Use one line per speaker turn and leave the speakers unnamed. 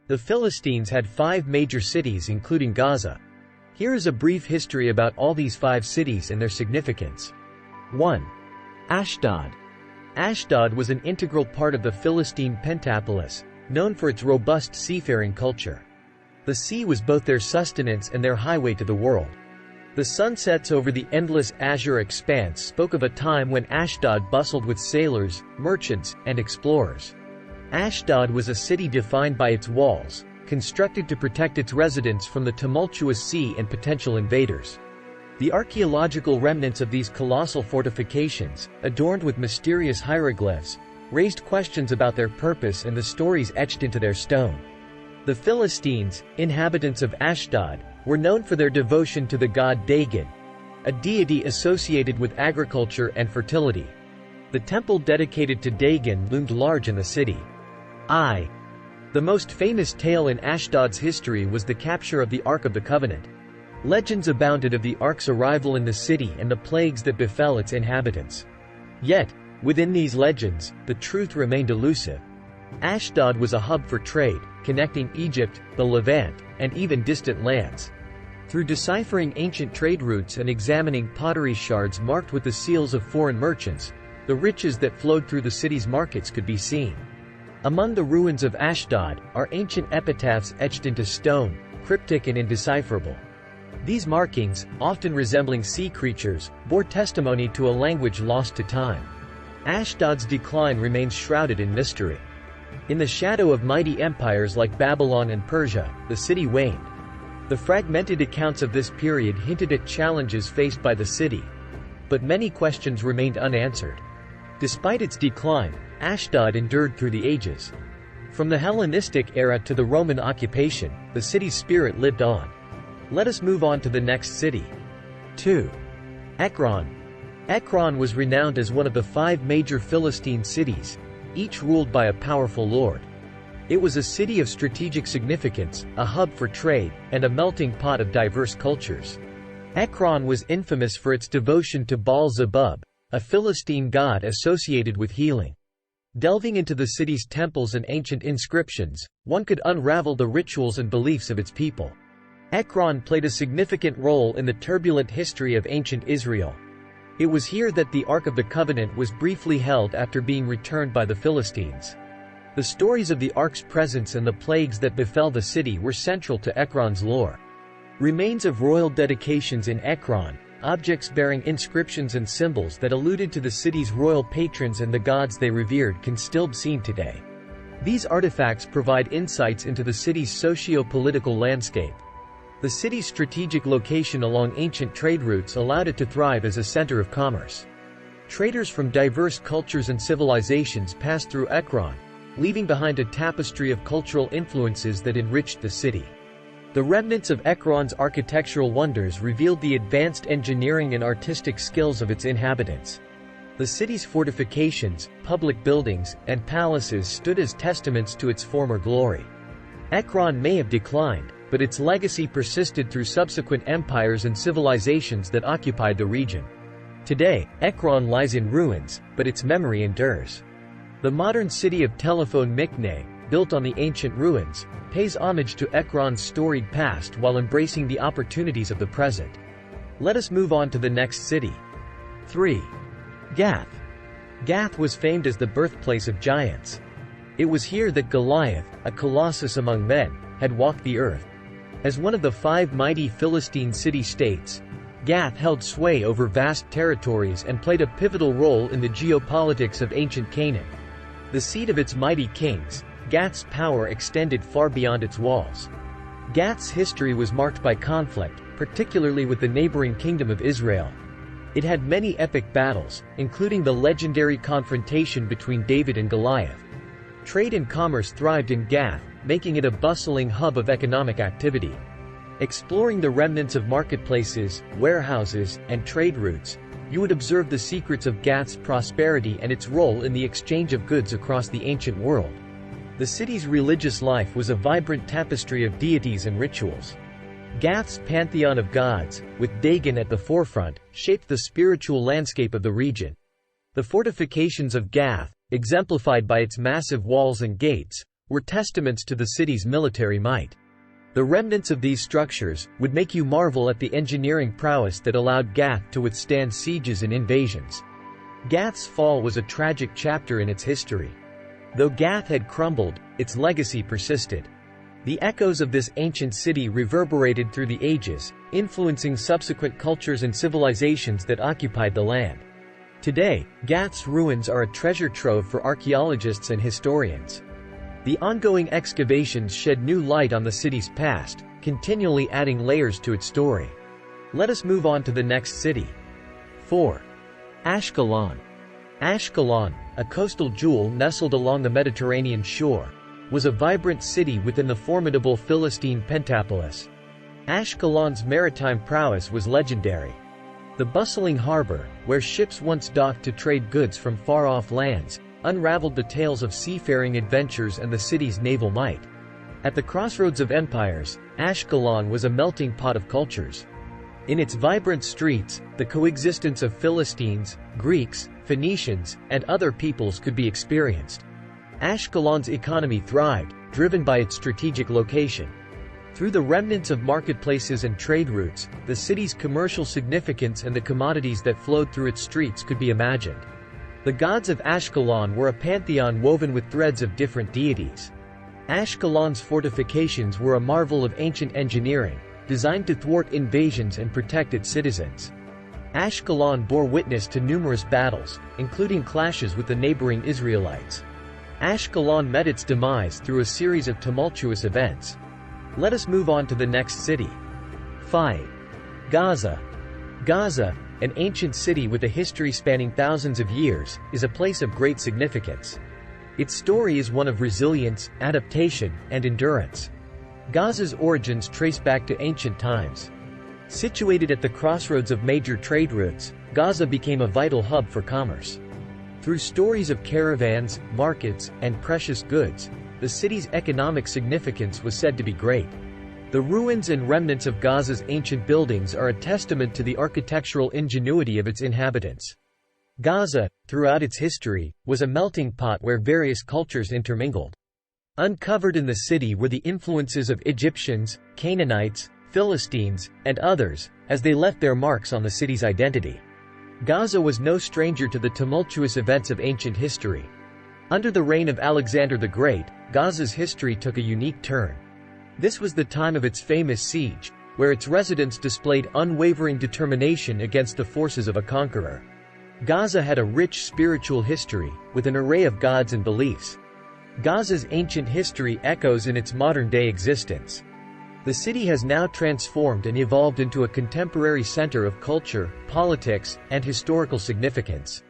The Philistines had 5 major cities including Gaza. Here is a brief history about all these 5 cities and their significance. 1. Ashdod. Ashdod was an integral part of the Philistine Pentapolis, known for its robust seafaring culture. The sea was both their sustenance and their highway to the world. The sunsets over the endless azure expanse spoke of a time when Ashdod bustled with sailors, merchants, and explorers. Ashdod was a city defined by its walls, constructed to protect its residents from the tumultuous sea and potential invaders. The archaeological remnants of these colossal fortifications, adorned with mysterious hieroglyphs, raised questions about their purpose and the stories etched into their stone. The Philistines, inhabitants of Ashdod, were known for their devotion to the god Dagon, a deity associated with agriculture and fertility. The temple dedicated to Dagon loomed large in the city. The most famous tale in Ashdod's history was the capture of the Ark of the Covenant. Legends abounded of the Ark's arrival in the city and the plagues that befell its inhabitants. Yet, within these legends, the truth remained elusive. Ashdod was a hub for trade, connecting Egypt, the Levant, and even distant lands. Through deciphering ancient trade routes and examining pottery shards marked with the seals of foreign merchants, the riches that flowed through the city's markets could be seen. Among the ruins of Ashdod are ancient epitaphs etched into stone, cryptic and indecipherable. These markings, often resembling sea creatures, bore testimony to a language lost to time. Ashdod's decline remains shrouded in mystery. In the shadow of mighty empires like Babylon and Persia, the city waned. The fragmented accounts of this period hinted at challenges faced by the city, but many questions remained unanswered. Despite its decline, Ashdod endured through the ages. From the Hellenistic era to the Roman occupation, the city's spirit lived on. Let us move on to the next city. 2. Ekron. Ekron was renowned as one of the 5 major Philistine cities, each ruled by a powerful lord. It was a city of strategic significance, a hub for trade, and a melting pot of diverse cultures. Ekron was infamous for its devotion to Baal-zebub, a Philistine god associated with healing. Delving into the city's temples and ancient inscriptions, one could unravel the rituals and beliefs of its people. Ekron played a significant role in the turbulent history of ancient Israel. It was here that the Ark of the Covenant was briefly held after being returned by the Philistines. The stories of the Ark's presence and the plagues that befell the city were central to Ekron's lore. Remains of royal dedications in Ekron, objects bearing inscriptions and symbols that alluded to the city's royal patrons and the gods they revered, can still be seen today. These artifacts provide insights into the city's socio-political landscape. The city's strategic location along ancient trade routes allowed it to thrive as a center of commerce. Traders from diverse cultures and civilizations passed through Ekron, leaving behind a tapestry of cultural influences that enriched the city. The remnants of Ekron's architectural wonders revealed the advanced engineering and artistic skills of its inhabitants. The city's fortifications, public buildings, and palaces stood as testaments to its former glory. Ekron may have declined, but its legacy persisted through subsequent empires and civilizations that occupied the region. Today, Ekron lies in ruins, but its memory endures. The modern city of Telephone Mikne, built on the ancient ruins, pays homage to Ekron's storied past while embracing the opportunities of the present. Let us move on to the next city. 3. Gath. Gath was famed as the birthplace of giants. It was here that Goliath, a colossus among men, had walked the earth. As one of the 5 mighty Philistine city-states, Gath held sway over vast territories and played a pivotal role in the geopolitics of ancient Canaan. The seat of its mighty kings, Gath's power extended far beyond its walls. Gath's history was marked by conflict, particularly with the neighboring kingdom of Israel. It had many epic battles, including the legendary confrontation between David and Goliath. Trade and commerce thrived in Gath, making it a bustling hub of economic activity. Exploring the remnants of marketplaces, warehouses, and trade routes, you would observe the secrets of Gath's prosperity and its role in the exchange of goods across the ancient world. The city's religious life was a vibrant tapestry of deities and rituals. Gath's pantheon of gods, with Dagon at the forefront, shaped the spiritual landscape of the region. The fortifications of Gath, exemplified by its massive walls and gates, were testaments to the city's military might. The remnants of these structures would make you marvel at the engineering prowess that allowed Gath to withstand sieges and invasions. Gath's fall was a tragic chapter in its history. Though Gath had crumbled, its legacy persisted. The echoes of this ancient city reverberated through the ages, influencing subsequent cultures and civilizations that occupied the land. Today, Gath's ruins are a treasure trove for archaeologists and historians. The ongoing excavations shed new light on the city's past, continually adding layers to its story. Let us move on to the next city. 4. Ashkelon. Ashkelon, a coastal jewel nestled along the Mediterranean shore, was a vibrant city within the formidable Philistine Pentapolis. Ashkelon's maritime prowess was legendary. The bustling harbor, where ships once docked to trade goods from far-off lands, unraveled the tales of seafaring adventures and the city's naval might. At the crossroads of empires, Ashkelon was a melting pot of cultures. In its vibrant streets, the coexistence of Philistines, Greeks, Phoenicians, and other peoples could be experienced. Ashkelon's economy thrived, driven by its strategic location. Through the remnants of marketplaces and trade routes, the city's commercial significance and the commodities that flowed through its streets could be imagined. The gods of Ashkelon were a pantheon woven with threads of different deities. Ashkelon's fortifications were a marvel of ancient engineering, designed to thwart invasions and protect its citizens. Ashkelon bore witness to numerous battles, including clashes with the neighboring Israelites. Ashkelon met its demise through a series of tumultuous events. Let us move on to the next city. 5. Gaza. Gaza, an ancient city with a history spanning thousands of years, is a place of great significance. Its story is one of resilience, adaptation, and endurance. Gaza's origins trace back to ancient times. Situated at the crossroads of major trade routes, Gaza became a vital hub for commerce. Through stories of caravans, markets, and precious goods, the city's economic significance was said to be great. The ruins and remnants of Gaza's ancient buildings are a testament to the architectural ingenuity of its inhabitants. Gaza, throughout its history, was a melting pot where various cultures intermingled. Uncovered in the city were the influences of Egyptians, Canaanites, Philistines, and others, as they left their marks on the city's identity. Gaza was no stranger to the tumultuous events of ancient history. Under the reign of Alexander the Great, Gaza's history took a unique turn. This was the time of its famous siege, where its residents displayed unwavering determination against the forces of a conqueror. Gaza had a rich spiritual history, with an array of gods and beliefs. Gaza's ancient history echoes in its modern-day existence. The city has now transformed and evolved into a contemporary center of culture, politics, and historical significance.